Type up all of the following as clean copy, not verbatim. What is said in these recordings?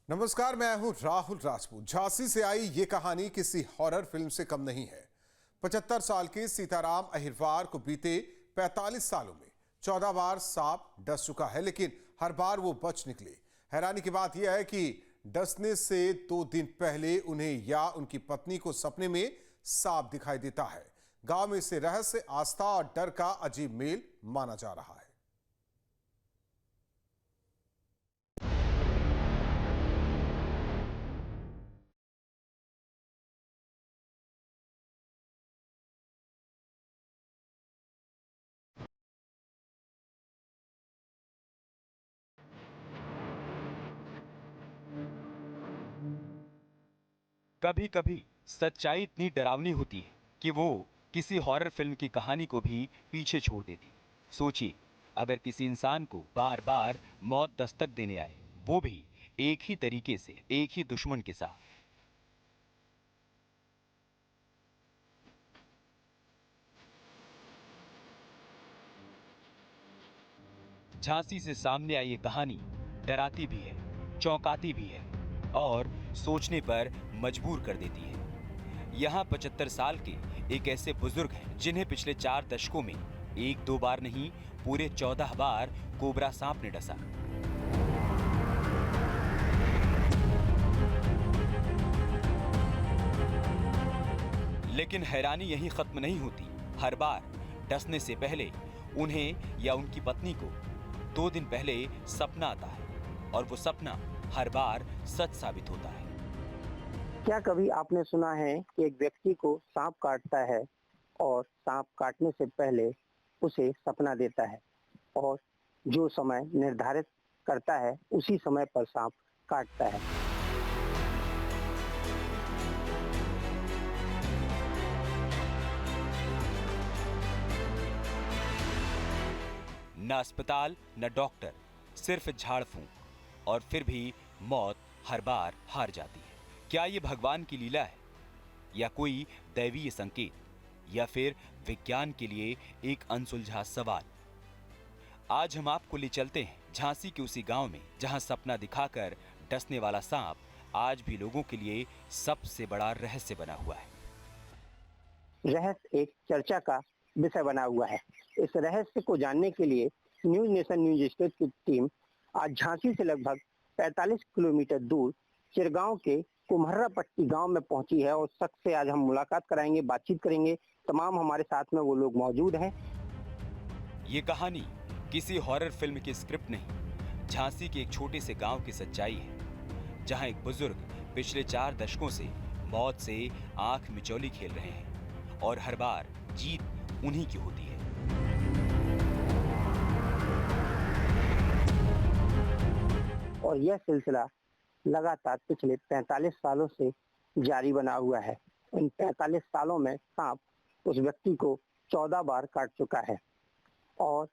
नमस्कार, मैं हूं राहुल राजपूत। झांसी से आई ये कहानी किसी हॉरर फिल्म से कम नहीं है। 75 साल के सीताराम अहिरवार को बीते 45 सालों में 14 बार सांप डस चुका है, लेकिन हर बार वो बच निकले। हैरानी की बात यह है कि डसने से 2 दिन पहले उन्हें या उनकी पत्नी को सपने में सांप दिखाई देता है। गांव में इसे रहस्य, आस्था और डर का अजीब मेल माना जा रहा है। कभी कभी सच्चाई इतनी डरावनी होती है कि वो किसी हॉरर फिल्म की कहानी को भी पीछे छोड़ देती। सोचिए, अगर किसी इंसान को बार बार मौत दस्तक देने आए, वो भी एक ही तरीके से, एक ही दुश्मन के साथ। झांसी से सामने आई ये कहानी डराती भी है, चौंकाती भी है और सोचने पर मजबूर कर देती है। यहाँ 75 साल के एक ऐसे बुजुर्ग हैं जिन्हें पिछले 4 दशकों में एक दो बार नहीं, पूरे 14 बार कोबरा सांप ने डसा। लेकिन हैरानी यहीं खत्म नहीं होती। हर बार डसने से पहले उन्हें या उनकी पत्नी को 2 दिन पहले सपना आता है, और वो सपना हर बार सच साबित होता है। क्या कभी आपने सुना है कि एक व्यक्ति को सांप काटता है और सांप काटने से पहले उसे सपना देता है और जो समय निर्धारित करता है उसी समय पर सांप काटता है। न अस्पताल, न डॉक्टर, सिर्फ झाड़ फूंक, और फिर भी मौत हर बार हार जाती है। क्या ये भगवान की लीला है, या कोई दैवीय संकेत, या फिर विज्ञान के लिए एक अनसुलझा सवाल? आज हम आपको ले चलते हैं झांसी के उसी गांव में जहां सपना दिखाकर डसने वाला सांप आज भी लोगों के लिए सबसे बड़ा रहस्य बना हुआ है। रहस्य एक चर्चा का विषय बना हुआ है। इस रहस्य को जानने के लिए न्यूज नेशन न्यूज स्टेट की टीम आज झांसी से लगभग 45 किलोमीटर दूर चिरगांव के कुम्हर्रा पट्टी गांव में पहुंची है और शख्स से आज हम मुलाकात कराएंगे, बातचीत करेंगे। तमाम हमारे साथ में वो लोग मौजूद हैं। ये कहानी किसी हॉरर फिल्म की स्क्रिप्ट नहीं, झांसी के एक छोटे से गांव की सच्चाई है, जहां एक बुजुर्ग पिछले 4 दशकों से मौत से आंख मिचौली खेल रहे हैं, और हर बार जीत उन्हीं की होती है। और यह सिलसिला लगातार पिछले 45 सालों से जारी बना हुआ है। इन 45 सालों में सांप उस व्यक्ति को 14 बार काट चुका है और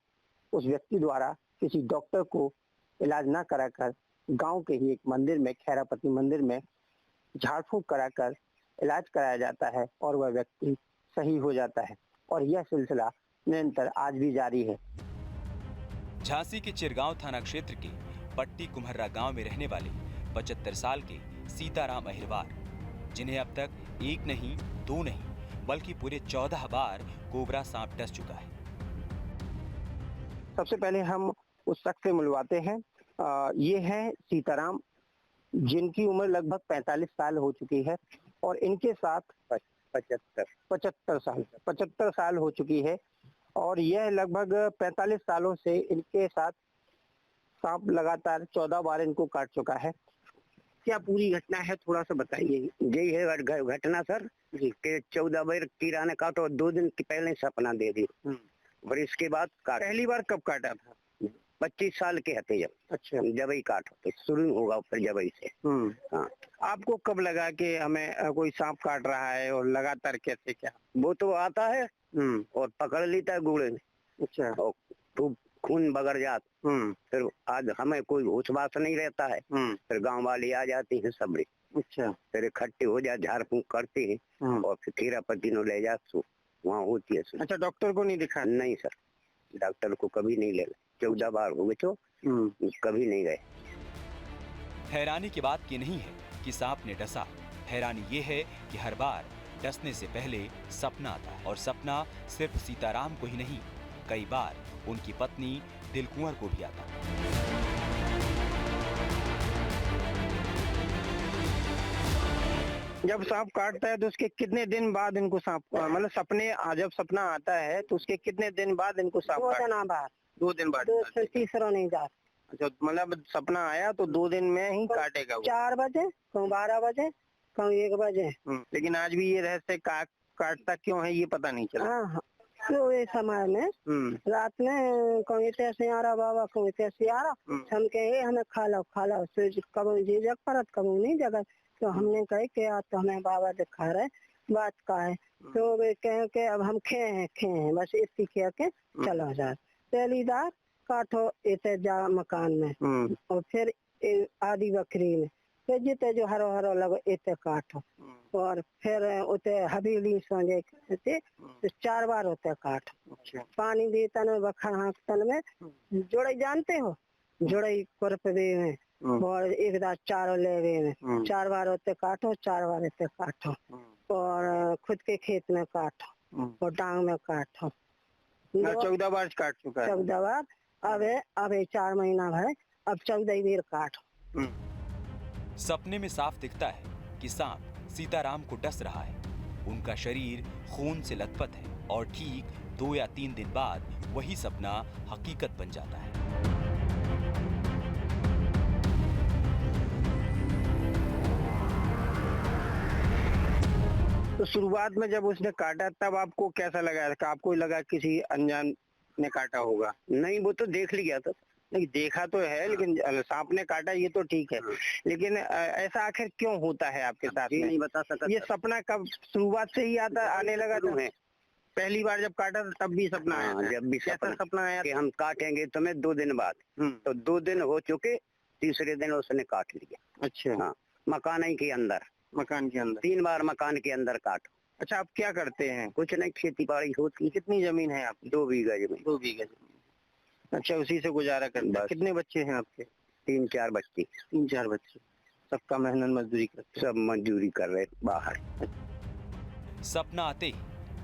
उस व्यक्ति द्वारा किसी डॉक्टर को इलाज न कराकर गांव के ही एक मंदिर में, खैरापति मंदिर में झाड़ फूंक कराकर इलाज कराया जाता है और वह व्यक्ति सही हो जाता है। और यह सिलसिला निरंतर आज भी जारी है। झांसी के चिरगांव थाना क्षेत्र के पट्टी कुम्हर्रा गांव में रहने वाले 75 साल के सीताराम अहिरवार, जिन्हें अब तक एक नहीं, 2 नहीं, बल्कि पूरे 14 बार कोबरा सांप डस चुका है। सबसे पहले हम उस शख्स से मिलवाते हैं। ये है सीताराम, जिनकी उम्र लगभग 45 साल हो चुकी है और इनके साथ 75 साल हो चुकी है और यह लगभग 45 सालों से इनके साथ सांप लगातार 14 बार इनको काट चुका है। क्या पूरी घटना है, थोड़ा सा बताइए। यही है घटना सर जी। कि 14 बार कीड़ा ने काटो, 2 दिन के पहले सपना दे दी और इसके बाद काट। पहली बार कब काटा था? 25 साल के हते जब। अच्छा। जब ही काटो तो शुरू होगा फिर जब ही से। हाँ। आपको कब लगा कि हमें कोई सांप काट रहा है और लगातार कैसे, क्या? वो तो आता है और पकड़ लेता है गुड़े में। अच्छा। और तो खून बगड़ जात। फिर आज हमें कोई होश वास नहीं रहता है। फिर गांव वाले आ जाते हैं सबरे। अच्छा। फिर इकट्ठे हो जाए, झाड़ फूंक करते हैं और फिर खीरापति नो ले जाते, वहाँ होती है। अच्छा, डॉक्टर को नहीं दिखा? नहीं सर, डॉक्टर को कभी नहीं ले। 14 बार हो गए तो कभी नहीं गए। हैरानी की बात ये नहीं है कि सांप ने डसा, हैरानी ये है कि हर बार डसने से पहले सपना आता है, और सपना सिर्फ सीताराम को ही नहीं, कई बार उनकी पत्नी दिलकुंवर को भी आता है। जब सांप काटता है तो उसके कितने दिन बाद इनको सांप मतलब सपने जब सपना आता है तो उसके कितने दिन बाद इनको सांप काटता? 2 दिन बाद। 2 से तीसरा नहीं जाता। अच्छा, मतलब सपना आया तो 2 दिन में ही काटेगा वो। 4 बजे, कभी 12 बजे, कभी 1 बजे। लेकिन आज भी ये रहस्य काटता क्यों है ये पता नहीं चला। हाँ, तो ये समय में रात में कभी ऐसे आ रहा बाबा, कभी ऐसे आ रहा, हम कहे हमें खा लो कभी जी जग परत, कभी नहीं जगह। तो हमने कहे कि आज तो हमें बाबा दिखा रहे, बात का है। तो वे कहे कि अब हम खे हैं बस इतनी कह के चला जाए। पहली बार काटो इते जा मकान में, और फिर आधी बकरी में, फिर जिते जो हरो हरो लगो इते काटो, और फिर उते हवेली सोजे तो 4 बार उते काटो। पानी भी तन बखर हाथ तन में जोड़े जानते हो, जोड़े कुरपवे में और एक दांत चारों लेवे में 4 बार होते काटो, 4 बार होते काटो, और खुद के खेत में काटो और डांग में काटो। 14 बार काट चुका है। 14 बार। अब 4 महीना है, अब 14 बार काटो। सपने में साफ दिखता है कि सांप सीताराम को डस रहा है। उनका शरीर खून से लथपथ है, और ठीक 2 या 3 दिन बाद वही सपना हकीकत बन जाता है। तो शुरुआत में जब उसने काटा तब आपको कैसा लगा? आपको लगा किसी अनजान ने काटा होगा? नहीं, वो तो देख लिया था। नहीं, देखा तो है, लेकिन सांप ने काटा ये तो ठीक है, लेकिन ऐसा आखिर क्यों होता है आपके साथ में? नहीं बता सकता। ये सपना कब शुरुआत से ही आने लगा था? पहली बार जब काटा था तब भी सपना आया था? जब भी सपना आया कि हम काटेंगे तुम्हें 2 दिन बाद, तो 2 दिन हो चुके, तीसरे दिन उसने काट लिया। अच्छा। हाँ, मकान के अंदर 3 बार मकान के अंदर काटो। अच्छा, आप क्या करते हैं? कुछ नहीं, खेती बाड़ी होती। कितनी जमीन है आपकी? 2 बीघा जमीन। 2 बीघा जमीन। अच्छा, उसी से गुजारा करते हैं। कितने बच्चे हैं आपके? 3-4 बच्चे। 3-4 बच्चे। सबका मेहनत मजदूरी करते हैं? सब मजदूरी कर रहे बाहर। सपना आते ही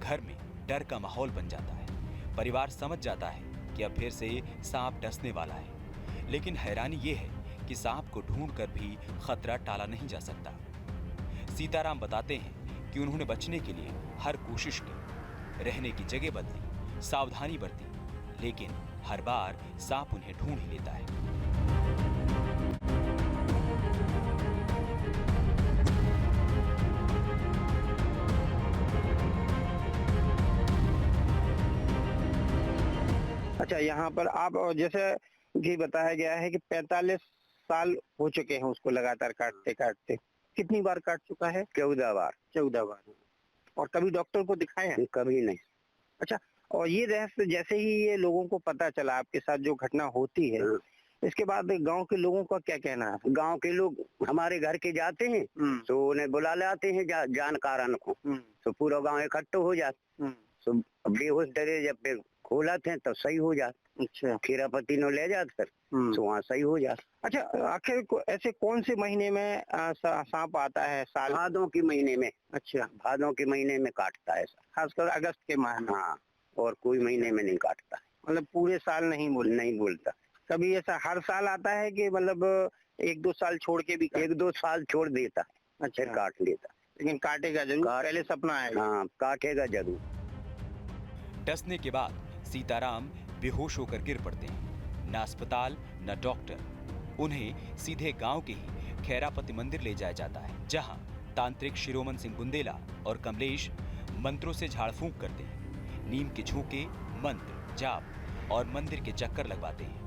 घर में डर का माहौल बन जाता है। परिवार समझ जाता है कि अब फिर से सांप डसने वाला है। लेकिन हैरानी ये है कि सांप को ढूंढकर भी खतरा टाला नहीं जा सकता। सीताराम बताते हैं कि उन्होंने बचने के लिए हर कोशिश की, रहने की जगह बदली, सावधानी बरती, लेकिन हर बार सांप उन्हें ढूंढ ही लेता है। अच्छा, यहाँ पर आप जैसे कि बताया गया है कि 45 साल हो चुके हैं उसको लगातार काटते काटते। कितनी बार काट चुका है? 14 बार। 14 बार। और कभी डॉक्टर को दिखाया? कभी नहीं। अच्छा, और ये रहस्य जैसे ही ये लोगों को पता चला आपके साथ जो घटना होती है, इसके बाद गांव के लोगों का क्या कहना है? गांव के लोग हमारे घर के जाते हैं तो उन्हें बुला लाते हैं जानकारों को, तो पूरा गांव इकट्ठा हो जाता, तो बेहोश डरे जब पे खोलते हैं तो सही हो जाता। अच्छा, खीरापति ने ले जाते तो वहाँ सही हो जाता। अच्छा, आखिर ऐसे कौन से महीने में सांप आता है? साल? भादों के महीने में। अच्छा, भादों के महीने में काटता है, खासकर अगस्त के माह में। हाँ, और कोई महीने में नहीं काटता। मतलब पूरे साल नहीं बोलता। कभी ऐसा हर साल आता है कि मतलब 1-2 साल छोड़ के भी? 1-2 साल छोड़ देता है, अच्छा, फिर काट लेता। लेकिन काटेगा जरूर, पहले सपना आएगा। हाँ, काटेगा जरूर। डसने के बाद सीताराम बेहोश होकर गिर पड़ते हैं। न अस्पताल न डॉक्टर। उन्हें सीधे गांव के ही खैरापति मंदिर ले जाया जाता है, जहां तांत्रिक शिरोमन सिंह बुंदेला और कमलेश मंत्रों से झाड़ फूंक करते हैं। नीम के झोंके, मंत्र, जाप और मंदिर के चक्कर लगवाते हैं।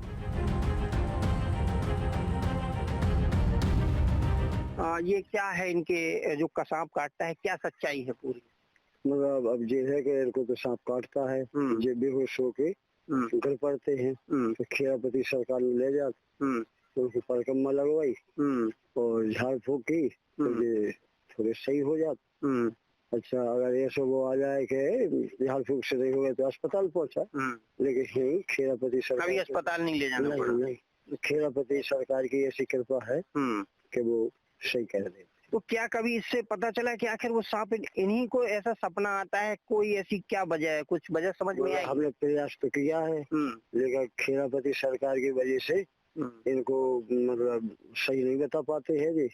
ये क्या है इनके जो सांप काटता है, क्या सच्चाई है पूरी? मतलब अब जैसे कि इनको तो सांप काटता है, ये बेहोश होके घर पड़ते हैं, तो खीरापति सरकार ने ले जाते, तो उनको परिक्रमा लगवाई और झाड़ फूक की, तो ये थोड़े सही हो जाते। अच्छा, अगर ऐसा वो आ जाए कि झाड़ फूक से नहीं हो गया तो अस्पताल पहुंचा, लेकिन नहीं, खीरापति सरकार कभी अस्पताल नहीं ले जाना पड़ा? नहीं, खीरापति सरकार की ऐसी कृपा है कि वो सही कर देते। तो क्या कभी इससे पता चला कि आखिर वो सांप इन्हीं को ऐसा सपना आता है? कोई ऐसी क्या वजह है, कुछ वजह समझ में आई? हमने प्रयास तो किया है, लेकिन खेरापति सरकार की वजह से इनको मतलब सही नहीं बता पाते हैं जी।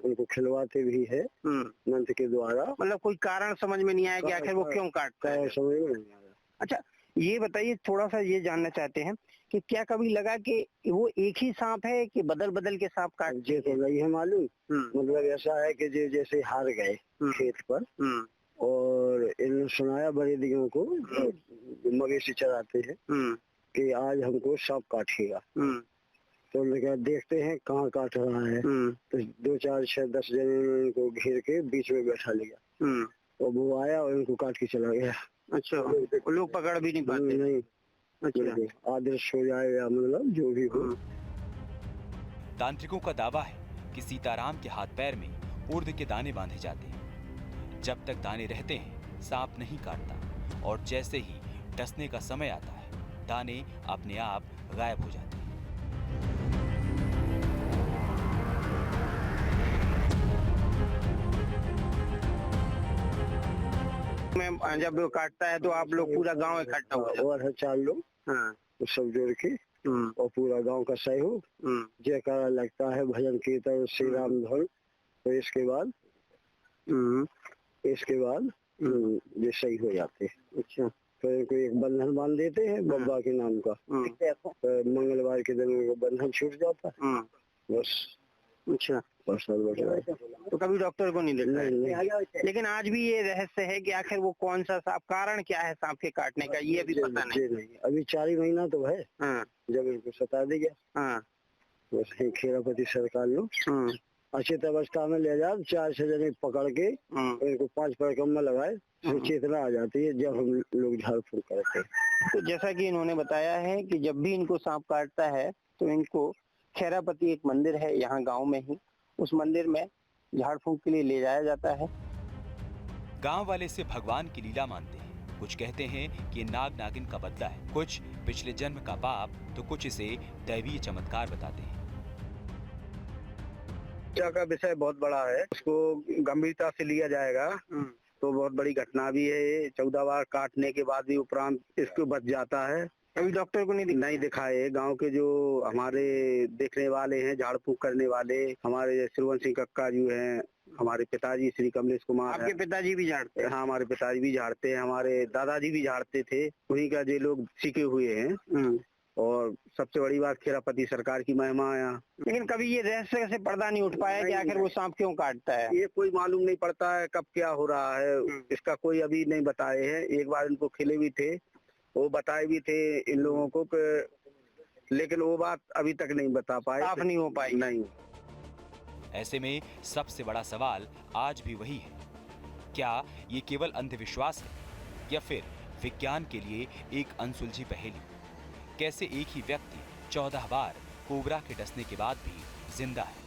उनको खिलवाते भी है मंत्र के द्वारा। मतलब कोई कारण समझ में नहीं आया कि आखिर वो क्यों काटता है? समझ में नहीं आया। अच्छा, ये बताइए, थोड़ा सा ये जानना चाहते हैं कि क्या कभी लगा कि वो एक ही सांप है कि बदल बदल के सांप काटते ये तो नहीं है मालूम। मतलब ऐसा है कि जैसे हार गए खेत पर और इन्होंने सुनाया बड़े दिनों को मवेशी चराते हैं कि आज हमको सांप काटेगा। तो लगा देखते हैं कहाँ काट रहा है। तो 2 4 6 10 जने उनको घेर के बीच में बैठा लिया और वो आया और उनको काट के चला गया। अच्छा, लोग पकड़ भी नहीं पाते? नहीं। अच्छा, आदर्श हो जाए या मतलब जो भी हो। तांत्रिकों का दावा है कि सीताराम के हाथ पैर में उर्द के दाने बांधे जाते हैं। जब तक दाने रहते हैं सांप नहीं काटता, और जैसे ही डसने का समय आता है दाने अपने आप गायब हो जाते हैं। मैं जब वो काटता है तो आप लोग पूरा गांव इकट्ठा हो जाते हैं? और है 4 लोग, तो सब जोड़ के और पूरा गांव का सहयोग, जयकारा लगता है, भजन कीर्तन, श्री राम धन। तो इसके बाद ये सही हो जाते हैं। अच्छा, तो इनको एक बंधन बांध देते हैं बाबा के नाम का। तो मंगलवार के दिन उनको बंधन छूट जाता है बस। अच्छा, तो कभी डॉक्टर को नहीं देखा? नहीं। लेकिन आज भी ये रहस्य है कि आखिर वो कौन सा सांप, कारण क्या है सांप के काटने का, ये अभी पता नहीं। अभी 4 ही महीना तो है जब इनको सता दिया। बस खेरापति सरकार लोग अचेत अवस्था में ले जाए 4 6 जने पकड़ के इनको 5 परिक्रमा लगाए, चेतना आ जाती है जब हम लोग झाड़ फूक करते हैं। तो जैसा कि इन्होंने बताया है कि जब भी इनको सांप काटता है तो इनको खेरापति एक मंदिर है यहाँ गांव में ही, उस मंदिर में झाड़ फूक के लिए ले जाया जाता है। गांव वाले इसे भगवान की लीला मानते हैं। कुछ कहते हैं कि ये नाग नागिन का बदला है, कुछ पिछले जन्म का पाप, तो कुछ इसे दैवीय चमत्कार बताते हैं। हत्या का विषय बहुत बड़ा है, उसको गंभीरता से लिया जाएगा तो बहुत बड़ी घटना भी है। 14 बार काटने के बाद भी उपरांत इसको बच जाता है। कभी डॉक्टर को नहीं दिखाए। गांव के जो हमारे देखने वाले हैं, झाड़ फूक करने वाले, हमारे श्रवण सिंह कक्का जी हैं, हमारे पिताजी श्री कमलेश कुमार। आपके पिताजी भी झाड़ते हैं? हाँ, हमारे पिताजी भी झाड़ते हैं, हमारे दादाजी भी झाड़ते थे, उन्हीं का जो लोग सीखे हुए हैं। और सबसे बड़ी बात खेरापति सरकार की महिमा है। लेकिन कभी ये रहस्य से पर्दा नहीं उठ पाया कि आखिर वो सांप क्यों काटता है? ये कोई मालूम नहीं पड़ता है कब क्या हो रहा है, इसका कोई अभी नहीं बताए हैं। एक बार इनको खिले भी थे, वो बताए भी थे इन लोगों को, लेकिन वो बात अभी तक नहीं बता पाए, साफ नहीं हो पाई। नहीं। ऐसे में सबसे बड़ा सवाल आज भी वही है, क्या ये केवल अंधविश्वास है या फिर विज्ञान के लिए एक अनसुलझी पहेली? कैसे एक ही व्यक्ति 14 बार कोबरा के डसने के बाद भी जिंदा है?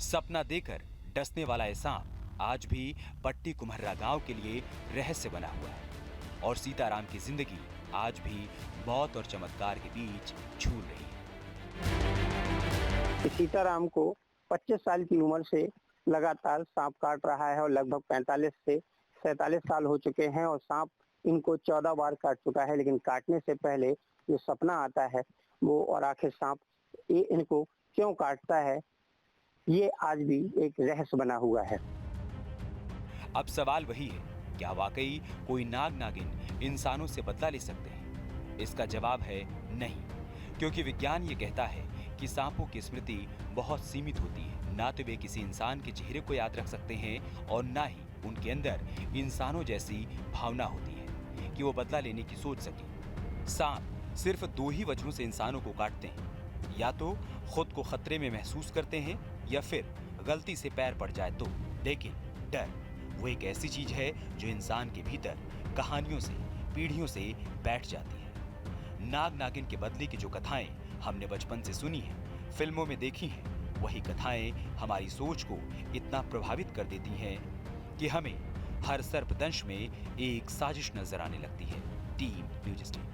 सपना देकर डसने वाला ये सांप आज भी पट्टी कुम्हर्रा गांव के लिए रहस्य बना हुआ है, और सीताराम की जिंदगी आज भी मौत और चमत्कार के बीच झूल रही है। सीताराम को 25 साल की उम्र से लगातार सांप काट रहा है और लगभग 45 से 47 साल हो चुके हैं, और सांप इनको 14 बार काट चुका है। लेकिन काटने से पहले जो सपना आता है वो, और आखिर सांप इनको क्यों काटता है, ये आज भी एक रहस्य बना हुआ है। अब सवाल वही है, क्या वाकई कोई नाग नागिन इंसानों से बदला ले सकते हैं? इसका जवाब है नहीं, क्योंकि विज्ञान ये कहता है कि सांपों की स्मृति बहुत सीमित होती है। ना तो वे किसी इंसान के चेहरे को याद रख सकते हैं और ना ही उनके अंदर इंसानों जैसी भावना होती है कि वो बदला लेने की सोच सके। सांप सिर्फ 2 ही वजहों से इंसानों को काटते हैं, या तो खुद को खतरे में महसूस करते हैं या फिर गलती से पैर पड़ जाए तो। लेकिन डर वो एक ऐसी चीज है जो इंसान के भीतर कहानियों से, पीढ़ियों से बैठ जाती है। नाग नागिन के बदले की जो कथाएं हमने बचपन से सुनी हैं, फिल्मों में देखी हैं, वही कथाएं हमारी सोच को इतना प्रभावित कर देती हैं कि हमें हर सर्पदंश में एक साजिश नजर आने लगती है। Team news team.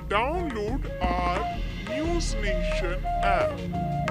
Download our News Nation app